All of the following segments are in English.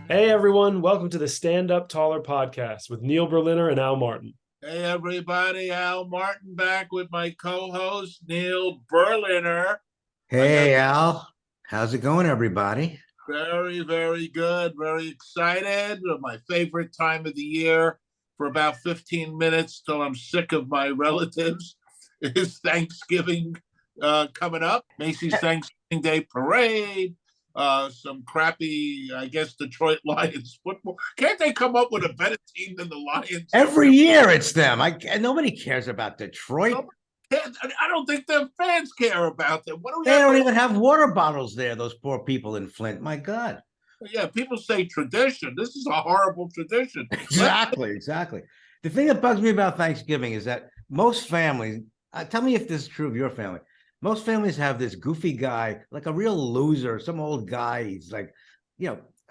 Hey everyone, welcome to the Stand Up Taller podcast with Neil Berliner and Al Martin. Hey everybody, Al Martin back with my co-host Neil Berliner. Hey Al, how's it going, everybody? Very, very good. Very excited. My favorite time of the year for about 15 minutes till I'm sick of my relatives is Thanksgiving coming up. Macy's Thanksgiving Day Parade. Some crappy, I guess, Detroit Lions football. Can't they come up with a better team than the Lions? Every year it's them. Nobody cares about Detroit. I don't think the fans care about them. What do we They don't even have water bottles there, those poor people in Flint. My God. Yeah, people say tradition. This is a horrible tradition. Exactly. The thing that bugs me about Thanksgiving is that most families, tell me if this is true of your family. Most families have this goofy guy, like a real loser, some old guy. He's like,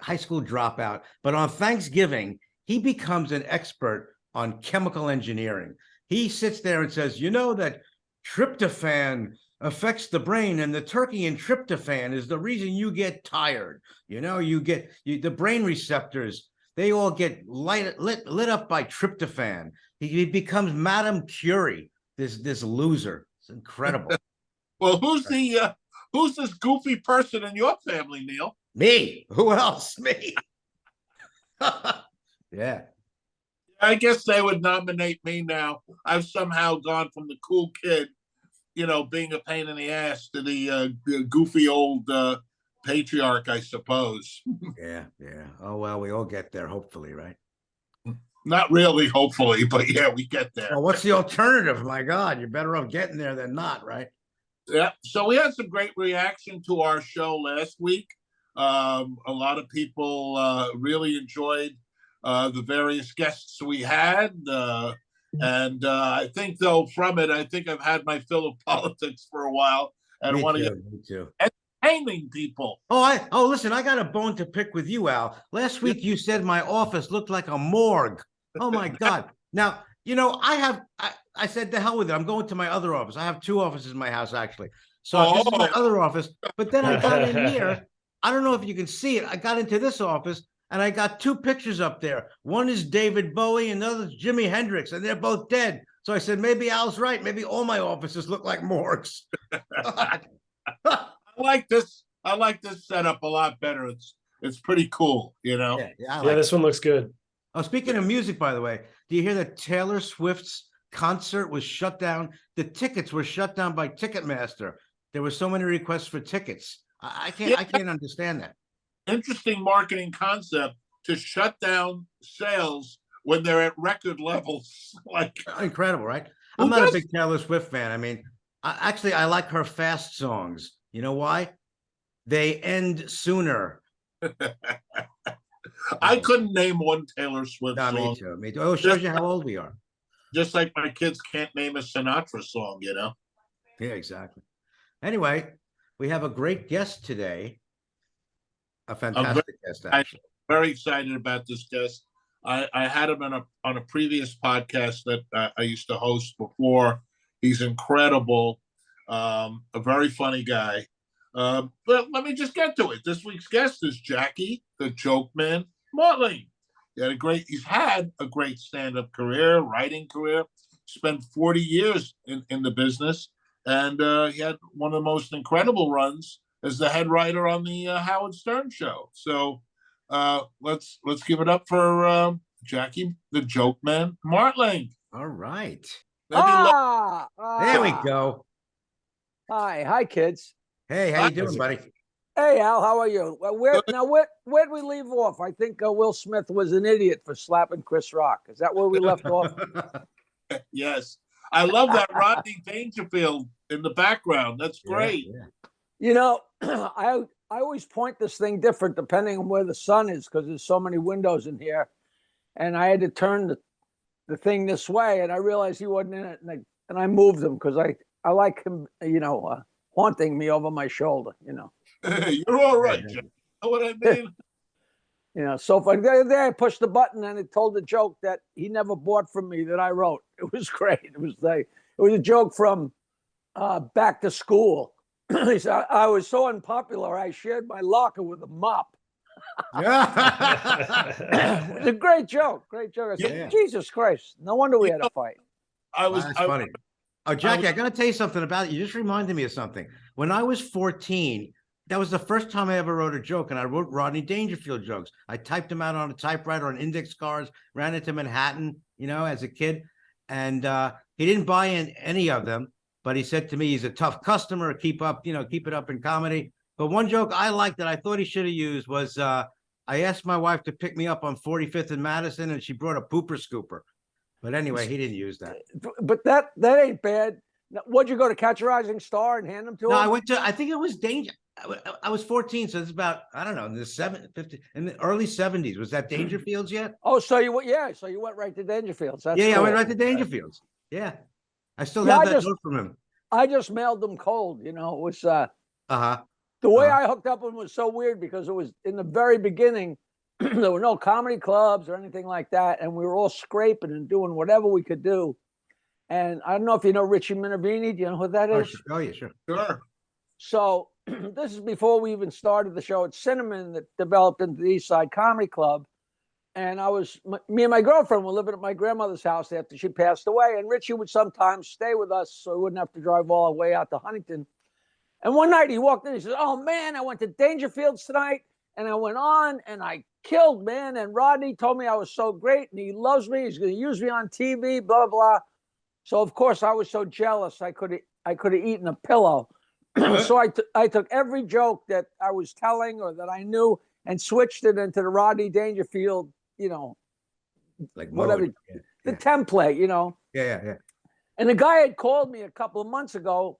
high school dropout. But on Thanksgiving, he becomes an expert on chemical engineering. He sits there and says, you know that tryptophan affects the brain, and the turkey in tryptophan is the reason you get tired. The brain receptors, they all get lit up by tryptophan. He becomes Madame Curie, this loser. It's incredible. Well, who's this goofy person in your family, Neil? Me. Who else? Me. Yeah. I guess they would nominate me now. I've somehow gone from the cool kid, being a pain in the ass, to the goofy old patriarch, I suppose. Yeah. Oh, well, we all get there, hopefully, right? Not really, hopefully, but yeah, we get there. Well, what's the alternative? My God, you're better off getting there than not, right? Yeah. So we had some great reaction to our show last week. A lot of people really enjoyed the various guests we had. And I think, though, from it, I think I've had my fill of politics for a while. And Me too. Entertaining people. Listen, I got a bone to pick with you, Al. Last week you said my office looked like a morgue. Oh my God. Now, I said the hell with it. I'm going to my other office. I have two offices in my house, actually. So this is my other office. But then I got in here. I don't know if you can see it. I got into this office and I got two pictures up there. One is David Bowie and the other is Jimi Hendrix, and they're both dead. So I said, maybe Al's right. Maybe all my offices look like morgues. I like this setup a lot better. It's pretty cool, Yeah, this one looks good. Oh, speaking of music, by the way, do you hear that Taylor Swift's concert was shut down? The tickets were shut down by Ticketmaster. There were so many requests for tickets. I can't understand that. Interesting marketing concept to shut down sales when they're at record levels. Like, incredible, right? I'm not a big Taylor Swift fan. I mean, I like her fast songs. You know why? They end sooner. I couldn't name one Taylor Swift song. Me too. Oh, it shows you how old we are. Just like my kids can't name a Sinatra song, Yeah, exactly. Anyway, we have a great guest today. A fantastic guest, actually. I'm very excited about this guest. I had him on a previous podcast that I used to host before. He's incredible, a very funny guy. But let me just get to it. This week's guest is Jackie, the Joke Man Martling. He's had a great stand-up career, writing career, spent 40 years in the business, and he had one of the most incredible runs as the head writer on the Howard Stern show. So let's give it up for Jackie, the Joke Man Martling. All right. There we go. Hi, kids. Hey, how you doing, buddy? Hey, Al, how are you? Where'd we leave off? I think Will Smith was an idiot for slapping Chris Rock. Is that where we left off? Yes. I love that Rodney Dangerfield in the background. That's great. Yeah. I always point this thing different depending on where the sun is because there's so many windows in here. And I had to turn the thing this way, and I realized he wasn't in it, and I moved him because I like him, haunting me over my shoulder, You're all right, Jeff. You know what I mean? So if I pushed the button and it told the joke that he never bought from me that I wrote. It was great. It was a joke from Back to School. He said, I was so unpopular, I shared my locker with a mop. Yeah. It was a great joke. Great joke. I said, Yeah. Jesus Christ. No wonder we had a fight. I Wow, was, that's I, funny. Oh, Jackie, I got to tell you something about it. You just reminded me of something. When I was 14, that was the first time I ever wrote a joke, and I wrote Rodney Dangerfield jokes. I typed them out on a typewriter on index cards, ran into Manhattan, as a kid, and he didn't buy in any of them. But he said to me, he's a tough customer. Keep up, keep it up in comedy. But one joke I liked that I thought he should have used was I asked my wife to pick me up on 45th and Madison, and she brought a pooper scooper. But anyway, he didn't use that. But that ain't bad. Now, what'd you go to Catch a Rising Star and hand them to No, him? I went to, I think it was Danger. I was 14, so it's about, I don't know, in the early 70s. Was that Dangerfields yet? Oh, so you went, yeah. So you went right to Dangerfields. That's Yeah, I cool. went right to Dangerfields. Yeah. I still Yeah, have that note from him. I just mailed them cold. It was Uh-huh. the way I hooked up with him was so weird because it was in the very beginning. There were no comedy clubs or anything like that, and we were all scraping and doing whatever we could do. And I don't know if you know Richie Minervini. Do you know who that is? Oh, yeah, sure. sure. So this is before we even started the show at Cinnamon that developed into the East Side Comedy Club. And me and my girlfriend were living at my grandmother's house after she passed away. And Richie would sometimes stay with us so he wouldn't have to drive all the way out to Huntington. And one night he walked in, he says, "Oh man, I went to Dangerfields tonight and I went on and I killed, man. And Rodney told me I was so great and he loves me. He's going to use me on TV, blah, blah." So of course I was so jealous. I could have eaten a pillow. So I took every joke that I was telling or that I knew and switched it into the Rodney Dangerfield, Like whatever, mode. the template, Yeah. And the guy had called me a couple of months ago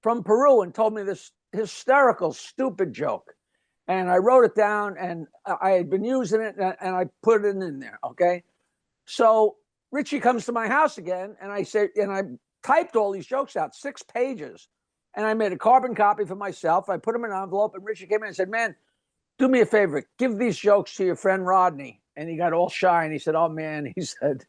from Peru and told me this hysterical, stupid joke. And I wrote it down and I had been using it and I put it in there. Okay. So Richie comes to my house again and I typed all these jokes out, 6 pages. And I made a carbon copy for myself. I put them in an envelope and Richie came in and said, "Man, do me a favor. Give these jokes to your friend Rodney." And he got all shy and he said, "Oh man," he said,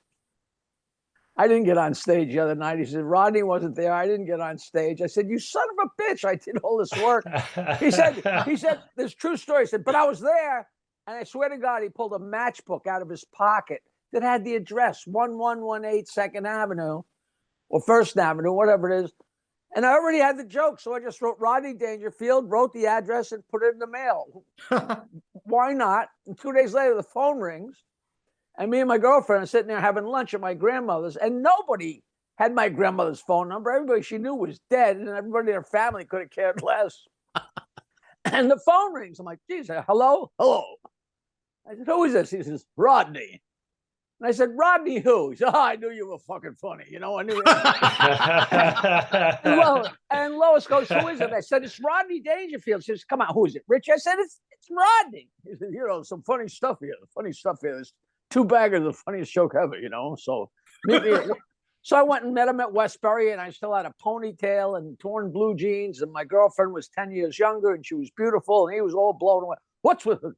"I didn't get on stage the other night." He said, "Rodney wasn't there. I didn't get on stage." I said, "You son of a bitch. I did all this work." He said, "This true story." He said, "But I was there." And I swear to God, he pulled a matchbook out of his pocket that had the address 1118 2nd Avenue or 1st Avenue, whatever it is. And I already had the joke. So I just wrote Rodney Dangerfield, wrote the address and put it in the mail. Why not? And 2 days later, the phone rings. And me and my girlfriend are sitting there having lunch at my grandmother's. And nobody had my grandmother's phone number. Everybody she knew was dead. And everybody in her family could have cared less. And the phone rings. I'm like, "Geez, hello? Hello." I said, "Who is this?" He says, "Rodney." And I said, "Rodney who?" He said, "Oh, I knew you were fucking funny. I knew it." And Lois goes, "Who is it?" I said, "It's Rodney Dangerfield." She says, "Come on, who is it?" "Rich." I said, It's Rodney." He said, "Some funny stuff here. Funny stuff here. There's 2 baggers, the funniest joke ever, So so I went and met him at Westbury and I still had a ponytail and torn blue jeans. And my girlfriend was 10 years younger and she was beautiful. And he was all blown away. "What's with the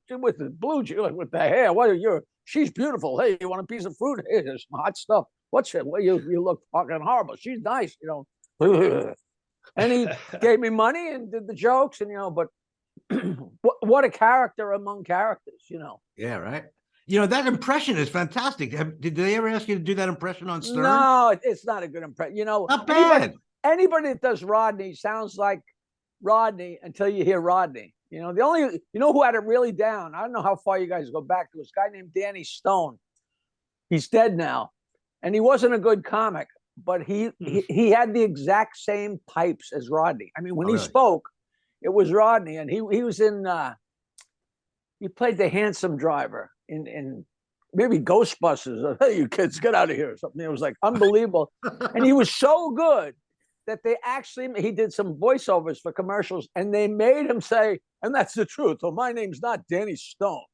blue jeans, like with the hair? What are you? She's beautiful. Hey, you want a piece of fruit? Hey, there's some hot stuff. What's it? Well, you look fucking horrible. She's nice, And he gave me money and did the jokes and but what a character among characters, Yeah, right. That impression is fantastic. Did they ever ask you to do that impression on Stern? No, it's not a good impression. Not bad. Anybody that does Rodney sounds like Rodney until you hear Rodney. The only who had it really down. I don't know how far you guys go back to this guy named Danny Stone. He's dead now, and he wasn't a good comic, but he had the exact same pipes as Rodney. I mean, when he spoke, it was Rodney, and he was in. He played the handsome driver in maybe Ghostbusters. "Hey, you kids, get out of here!" or something. It was like unbelievable, and he was so good that he did some voiceovers for commercials and they made him say, "And that's the truth. So my name's not Danny Stone."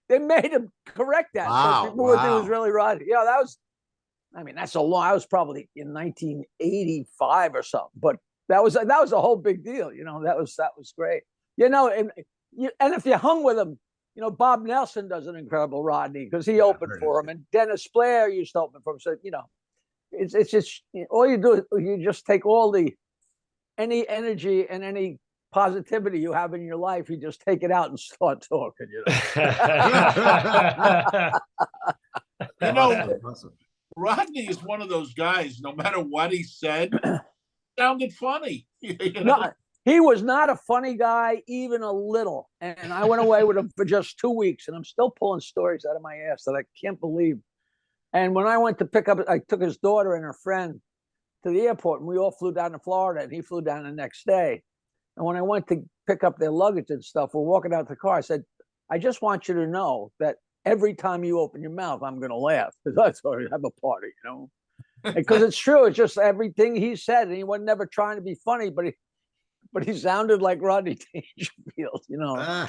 They made him correct that. Wow, so people would think it was really Rodney. That's a long, I was probably in 1985 or something, but that was a whole big deal. That was great. And if you hung with him, Bob Nelson does an incredible Rodney because he opened for him and Dennis Blair used to open for him. So, it's just all you do is you just take any energy and any positivity you have in your life, you just take it out and start talking, you know. You know, Awesome. Rodney is one of those guys, no matter what he said, sounded funny. You know? No, he was not a funny guy, even a little. And I went away with him for just 2 weeks, and I'm still pulling stories out of my ass that I can't believe. And when I went to pick up, I took his daughter and her friend to the airport, and we all flew down to Florida, and he flew down the next day. And when I went to pick up their luggage and stuff, we're walking out the car. I said, I just want you to know that every time you open your mouth, I'm going to laugh, because that's why we have a party, you know. Because it's true. It's just everything he said, and he was never trying to be funny, but he sounded like Rodney Dangerfield, you know.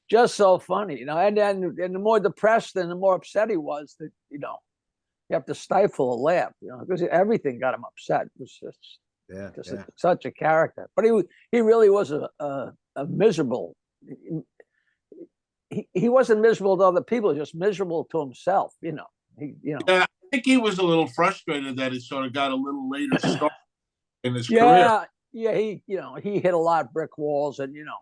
Just so funny, you know. And the more depressed and the more upset he was, that, you know, you have to stifle a laugh, you know, because everything got him upset. It was just such a character. But he really was a miserable. He wasn't miserable to other people, just miserable to himself, you know. Yeah, I think he was a little frustrated that he sort of got a little later start in his career. Yeah, he hit a lot of brick walls, and you know.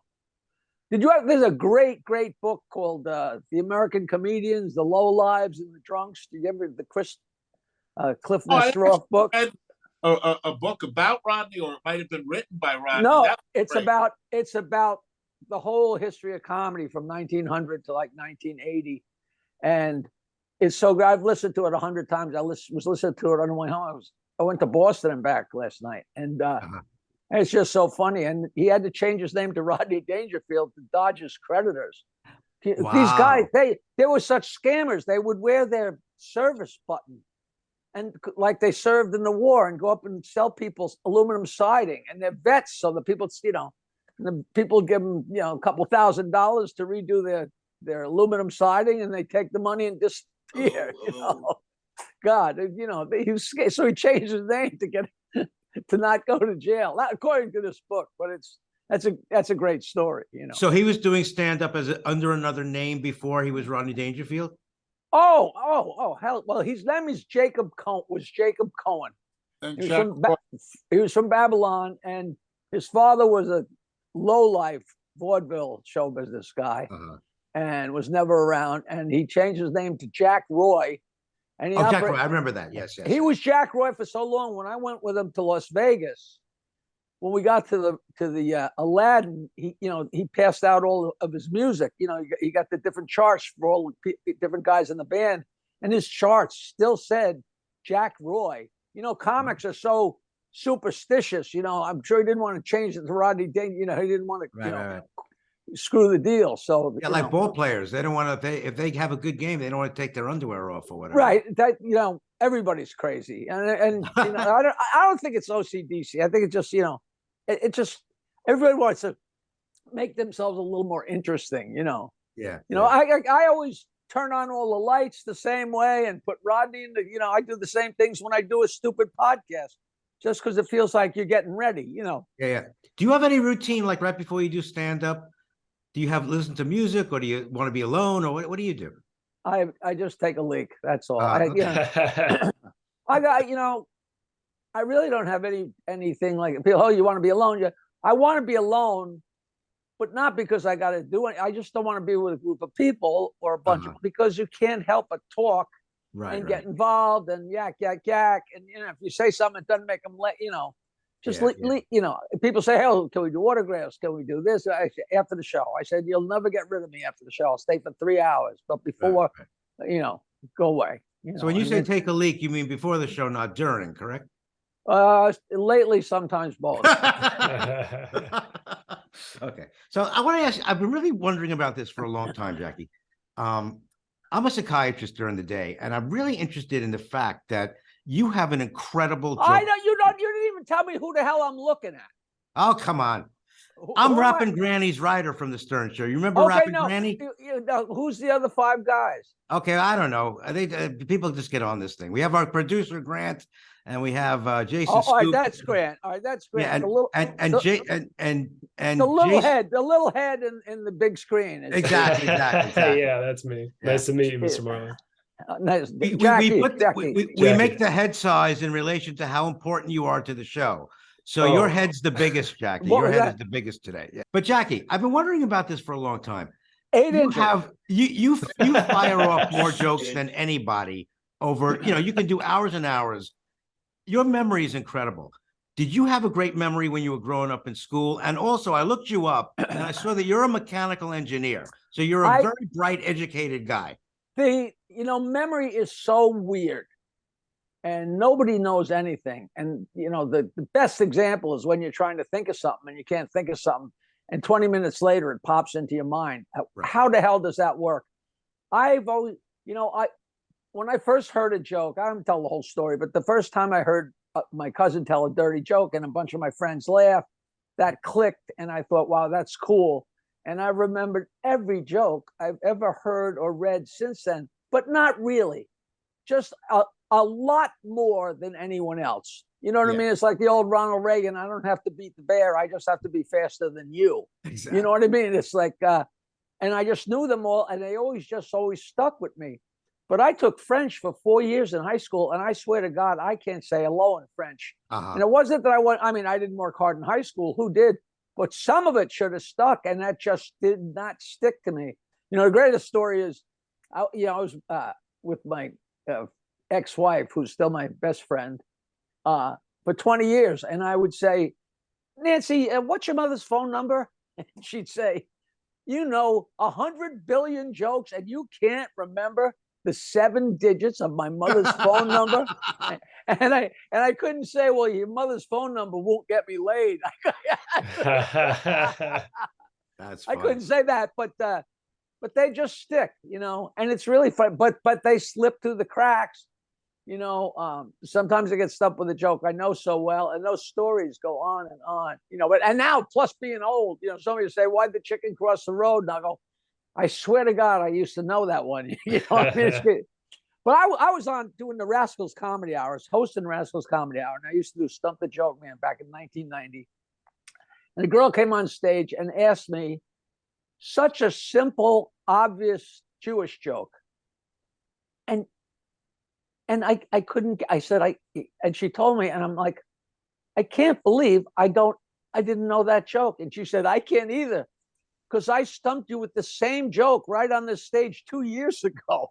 There's a great book called The American Comedians, The Low Lives and the Drunks. Did you ever the Cliff Nesteroff book? A book about Rodney, or it might have been written by Rodney. No, it's about the whole history of comedy from 1900 to like 1980, and it's so good. I've listened to it 100 times. I was listening to it on the way home. I went to Boston and back last night, and it's just so funny. And he had to change his name to Rodney Dangerfield to dodge his creditors. Wow. These guys, they were such scammers. They would wear their service button, and like they served in the war, and go up and sell people aluminum siding, and they're vets, so the people, you know, the people give them, you know, a couple $1,000s to redo their aluminum siding, and they take the money and disappear. You know, God, you know, he was scared, so he changed his name to get to not go to jail. Not according to this book, but that's a great story, you know. So he was doing stand-up under another name before he was Rodney Dangerfield? Oh, hell. Well, his name is Jacob Cohen. He was from Babylon, and his father was a low-life vaudeville show business guy, and was never around. And he changed his name to Jack Roy. And Jack Roy, I remember that. Yes. He was Jack Roy for so long. When I went with him to Las Vegas, when we got to the Aladdin, he passed out all of his music. You know, he got the different charts for all the different guys in the band, and his charts still said Jack Roy. You know, comics are so superstitious. You know, I'm sure he didn't want to change it to Rodney Dangerfield. You know, he didn't want to screw the deal. So like ball players, they don't want to. If they have a good game, they don't want to take their underwear off or whatever. Right. That, you know, everybody's crazy, and you know, I don't think it's OCDC. I think it's just, you know, it just, everybody wants to make themselves a little more interesting. You know. Yeah. You know, I always turn on all the lights the same way and put Rodney in the. You know, I do the same things when I do a stupid podcast, just because it feels like you're getting ready. You know. Yeah. Do you have any routine, like right before you do stand up? Do you listen to music, or do you want to be alone, or what do you do? I just take a leak. That's all. I got, you know, I really don't have anything like, oh, you want to be alone? Yeah, I want to be alone, but not because I got to do it. I just don't want to be with a group of people or a bunch of, because you can't help but talk and get involved and yak. And, you know, if you say something, it doesn't make them you know. Just you know, people say, "Hey, can we do autographs? Can we do this?" After the show, I said, "You'll never get rid of me after the show. I'll stay for 3 hours, but before, you know, go away." You know, so when you say take a leak, you mean before the show, not during, correct? Lately, sometimes both. Okay, so I want to ask you, I've been really wondering about this for a long time, Jackie. I'm a psychiatrist during the day, and I'm really interested in the fact that you have an incredible joke. I know you don't. You didn't even tell me who the hell I'm looking at. Oh, come on. I'm Rapping Granny's writer from the Stern Show. You remember Rapping Granny? Who's the other 5 guys? Okay, I don't know. People just get on this thing. We have our producer Grant, and we have Jason. All right, that's Grant. All right, that's Grant. Yeah, and the little head in the big screen. Exactly. Yeah, that's me. Yeah. Nice to meet you, Mr. Marley. Nice. We make the head size in relation to how important you are to the show. So your Oh. head's the biggest, Jackie. What Your was head that? is the biggest today. Yeah. But Jackie, I've been wondering about this for a long time. 8 You inches. have you fire off more jokes than anybody over, you can do hours and hours. Your memory is incredible. Did you have a great memory when you were growing up in school? And also, I looked you up and I saw that you're a mechanical engineer. So you're a very bright, educated guy. Memory is so weird and nobody knows anything. And, the best example is when you're trying to think of something and you can't think of something. And 20 minutes later, it pops into your mind. Right. How the hell does that work? I've always, when I first heard a joke, I don't tell the whole story, but the first time I heard my cousin tell a dirty joke and a bunch of my friends laugh, that clicked. And I thought, wow, that's cool. And I remembered every joke I've ever heard or read since then, but not really, just a lot more than anyone else. You know what I mean? It's like the old Ronald Reagan, I don't have to beat the bear. I just have to be faster than you. Exactly. You know what I mean? It's like, and I just knew them all and they always stuck with me. But I took French for 4 years in high school, and I swear to God, I can't say hello in French. And it wasn't that I didn't work hard in high school. Who did? But some of it should have stuck, and that just did not stick to me. The greatest story is, I was with my ex-wife, who's still my best friend, for 20 years. And I would say, Nancy, what's your mother's phone number? And she'd say, 100 billion jokes, and you can't remember the 7 digits of my mother's phone number. And I couldn't say, well, your mother's phone number won't get me laid. That's I couldn't say that, but they just stick, and it's really fun. But they slip through the cracks. Sometimes I get stuck with a joke I know so well, and those stories go on and on. And now, plus being old, somebody will say, "Why'd the chicken cross the road?" And I go, I swear to God, I used to know that one. What I mean? It's good. But I was on doing the Rascals Comedy Hours, hosting Rascals Comedy Hour, and I used to do Stump the Joke Man back in 1990. And a girl came on stage and asked me such a simple, obvious Jewish joke, and I couldn't. I said and she told me, and I'm like, I can't believe I didn't know that joke. And she said, I can't either, because I stumped you with the same joke right on this stage 2 years ago.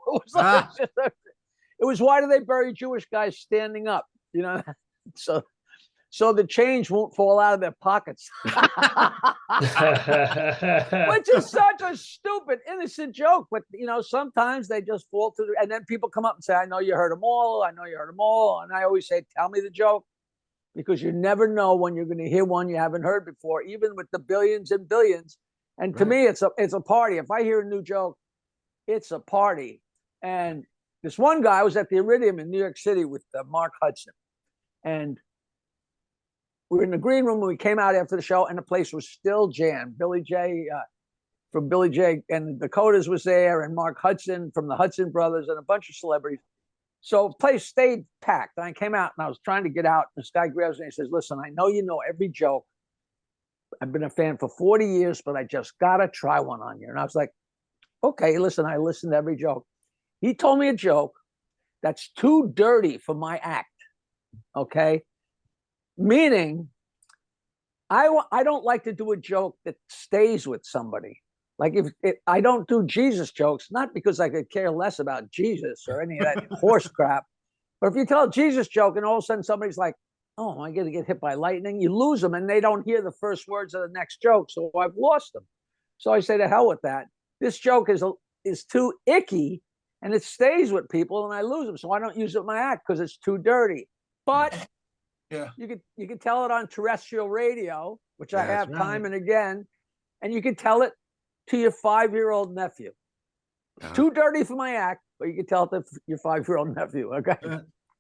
It was why do they bury Jewish guys standing up? So the change won't fall out of their pockets. Which is such a stupid, innocent joke. But, sometimes they just fall through. And then people come up and say, I know you heard them all. I know you heard them all. And I always say, tell me the joke, because you never know when you're going to hear one you haven't heard before, even with the billions and billions. And to me, it's a party. If I hear a new joke, it's a party. And this one guy was at the Iridium in New York City with Mark Hudson. And we were in the green room when we came out after the show, and the place was still jammed. Billy J from Billy J and the Dakotas was there, and Mark Hudson from the Hudson Brothers, and a bunch of celebrities. So the place stayed packed. And I came out, and I was trying to get out. This guy grabs me and he says, listen, I know you know every joke. I've been a fan for 40 years, but I just got to try one on you. And I was like, okay, listen, I listened to every joke. He told me a joke that's too dirty for my act. Okay. Meaning, I don't like to do a joke that stays with somebody. Like if I don't do Jesus jokes, not because I could care less about Jesus or any of that horse crap, but if you tell a Jesus joke and all of a sudden somebody's like, oh, am I going to get hit by lightning? You lose them and they don't hear the first words of the next joke. So I've lost them. So I say, to hell with that. This joke is too icky and it stays with people and I lose them. So I don't use it in my act because it's too dirty. But you could tell it on terrestrial radio, which I have time and again, and you could tell it to your 5-year-old nephew. It's too dirty for my act, but you can tell it to your 5-year-old nephew. Okay.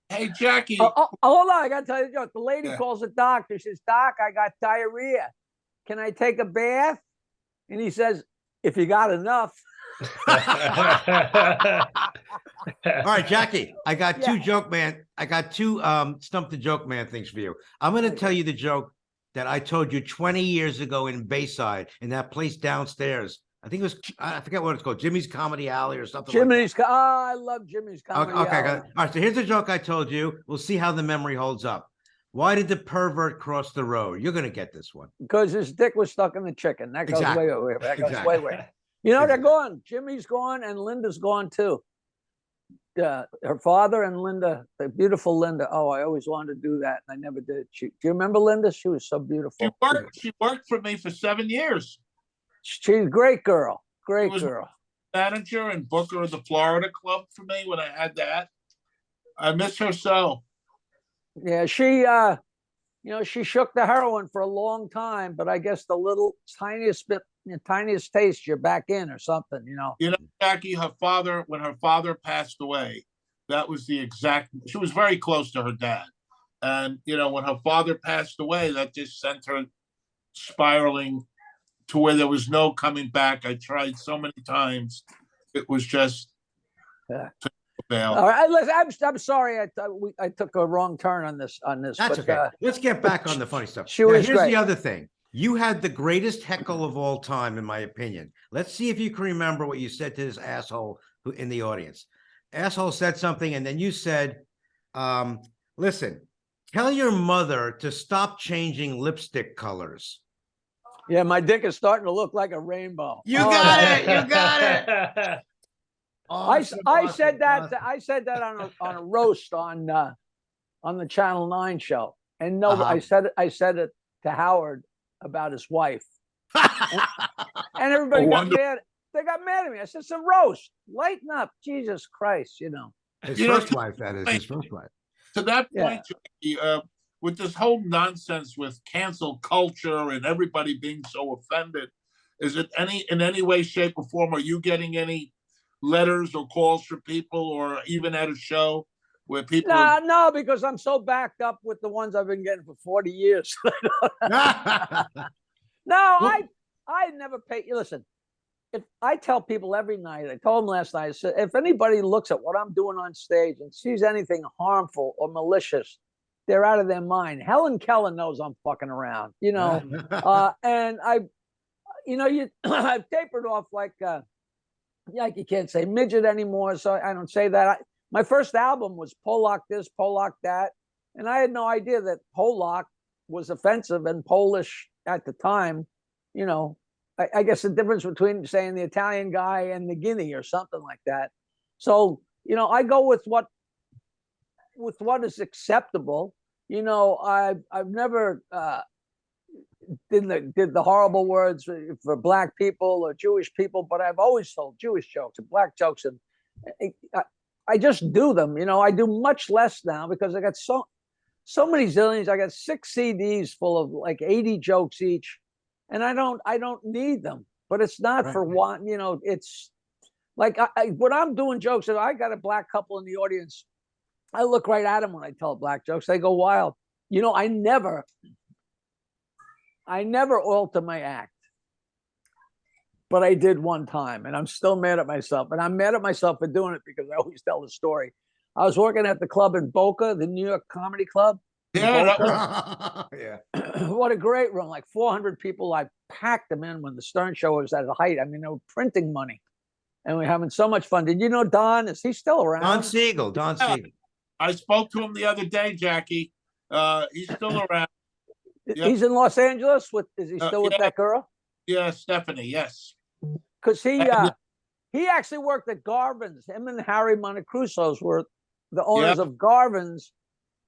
Hey, Jackie. Hold on. I got to tell you the joke. The lady calls the doctor. She says, Doc, I got diarrhea. Can I take a bath? And he says, if you got enough. All right, Jackie, I got two joke man. I got two Stump the Joke Man things for you. I'm going to tell you the joke that I told you 20 years ago in Bayside, in that place downstairs. I think it was, I forget what it's called, Jimmy's Comedy Alley or something like that. I love Jimmy's Comedy Alley. Okay. All right, so here's a joke I told you. We'll see how the memory holds up. Why did the pervert cross the road? You're going to get this one. Because his dick was stuck in the chicken. That goes Exactly. way, way, way. That goes Exactly. way, way. You know, they're Exactly. gone. Jimmy's gone and Linda's gone too. Her father and Linda, the beautiful Linda. Oh, I always wanted to do that, and I never did. Do you remember Linda? She was so beautiful. She worked for me for 7 years. She's a great girl. She Great was girl. manager and booker of the Florida club for me when I had that. I miss her so. Yeah, she she shook the heroin for a long time, but I guess the little tiniest bit, tiniest taste, you're back in or something, Jackie, when her father passed away, that was she was very close to her dad. And, when her father passed away, that just sent her spiraling to where there was no coming back. I tried so many times. It was just fail. All right, listen, I'm sorry. I took a wrong turn on this. That's okay. Let's get back on the funny stuff. She was here's great. the other thing. You had the greatest heckle of all time, in my opinion. Let's see if you can remember what you said to this asshole in the audience. Asshole said something, and then you said, listen, tell your mother to stop changing lipstick colors. Yeah, my dick is starting to look like a rainbow. You got it. You got it. Awesome, I said that on a roast on the Channel 9 show. And no, I said it to Howard about his wife. and everybody got mad. They got mad at me. I said, it's a roast. Lighten up. Jesus Christ, His first wife, that is his first wife. To that point, with this whole nonsense with cancel culture and everybody being so offended, is it in any way, shape, or form, are you getting any letters or calls from people, or even at a show where people No, because I'm so backed up with the ones I've been getting for 40 years. I never pay. Listen, if I tell people every night, I told them last night, I said, if anybody looks at what I'm doing on stage and sees anything harmful or malicious, they're out of their mind. Helen Keller knows I'm fucking around, and I've tapered off like you can't say midget anymore, so I don't say that. My first album was Polak this, Polak that, and I had no idea that Polak was offensive and Polish at the time. I guess the difference between saying the Italian guy and the Guinea or something like that. So I go with what is acceptable. I've never did the horrible words for Black people or Jewish people, but I've always told Jewish jokes and Black jokes, and I just do them. I do much less now because I got so many zillions. I got 6 CDs full of like 80 jokes each, and I don't need them. But it's not for one. It's like when I'm doing jokes, and I got a Black couple in the audience, I look right at them when I tell Black jokes. They go wild. I never alter my act, but I did one time, and I'm still mad at myself. And I'm mad at myself for doing it because I always tell the story. I was working at the club in Boca, the New York Comedy Club. Yeah. What a great room, like 400 people. I packed them in when the Stern Show was at a height. I mean, they were printing money, and we were having so much fun. Did you know Don? Is he still around? Don Siegel. I spoke to him the other day, Jackie. He's still around. Yep. He's in Los angeles. Is he still with that girl? Yeah, Stephanie. Yes. Because he actually worked at Garvin's. Him and Harry Montecruso's were the owners of Garvin's,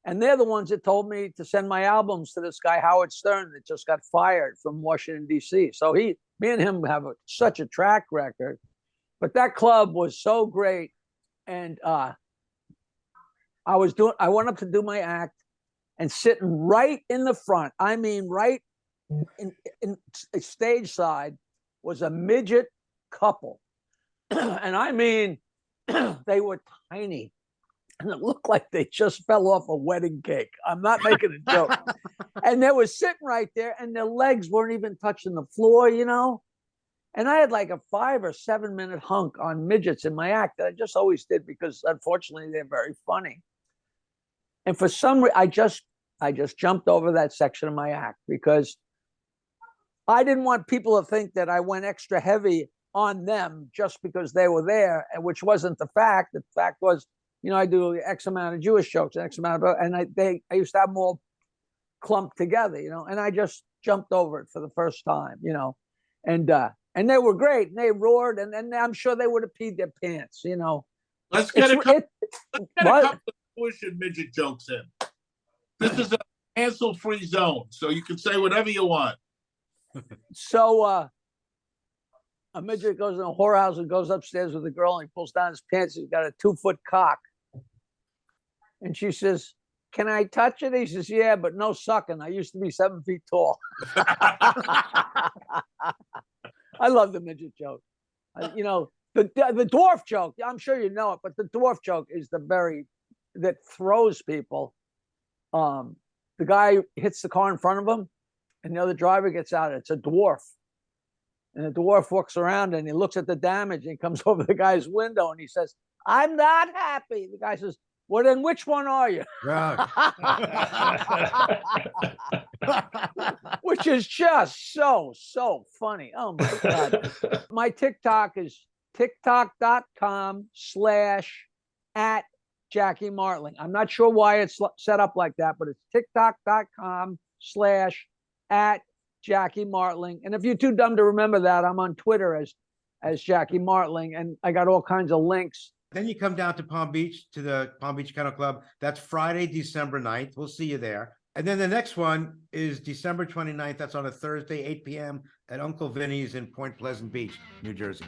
and they're the ones that told me to send my albums to this guy Howard Stern that just got fired from Washington D.C. So me and him have such a track record. But that club was so great, and I went up to do my act, and sitting right in the front, I mean, right in stage side, was a midget couple. And I mean, they were tiny. And it looked like they just fell off a wedding cake. I'm not making a joke. And they were sitting right there, and their legs weren't even touching the floor, And I had like a 5 or 7 minute hunk on midgets in my act that I just always did because, unfortunately, they're very funny. And for some reason, I just jumped over that section of my act because I didn't want people to think that I went extra heavy on them just because they were there, which wasn't the fact. The fact was, I do X amount of Jewish jokes, X amount of, and I used to have more clumped together, and I just jumped over it for the first time, and they were great, and they roared, and I'm sure they would have peed their pants, Let's get a couple, let's get a what? couple of Jewish and midget jokes in. This is a cancel-free zone, so you can say whatever you want. So a midget goes in a whorehouse and goes upstairs with a girl, and he pulls down his pants. He's got a 2-foot cock. And she says, "Can I touch it?" He says, "Yeah, but no sucking. I used to be 7 feet tall." I love the midget joke. The dwarf joke, I'm sure you know it, but the dwarf joke is that throws people. The guy hits the car in front of him, and the other driver gets out. It's a dwarf. And the dwarf walks around and he looks at the damage, and he comes over the guy's window and he says, "I'm not happy." The guy says, "Well, then which one are you?" Which is just so funny. Oh my God. My TikTok is tiktok.com/@Jackie Martling. I'm not sure why it's set up like that, but it's tiktok.com/@Jackie Martling. And if you're too dumb to remember that, I'm on Twitter as Jackie Martling, and I got all kinds of links. Then you come down to Palm Beach, to the Palm Beach Kennel Club. That's Friday, December 9th. We'll see you there. And then the next one is December 29th. That's on a Thursday, 8 p.m. at Uncle Vinny's in Point Pleasant Beach, New Jersey.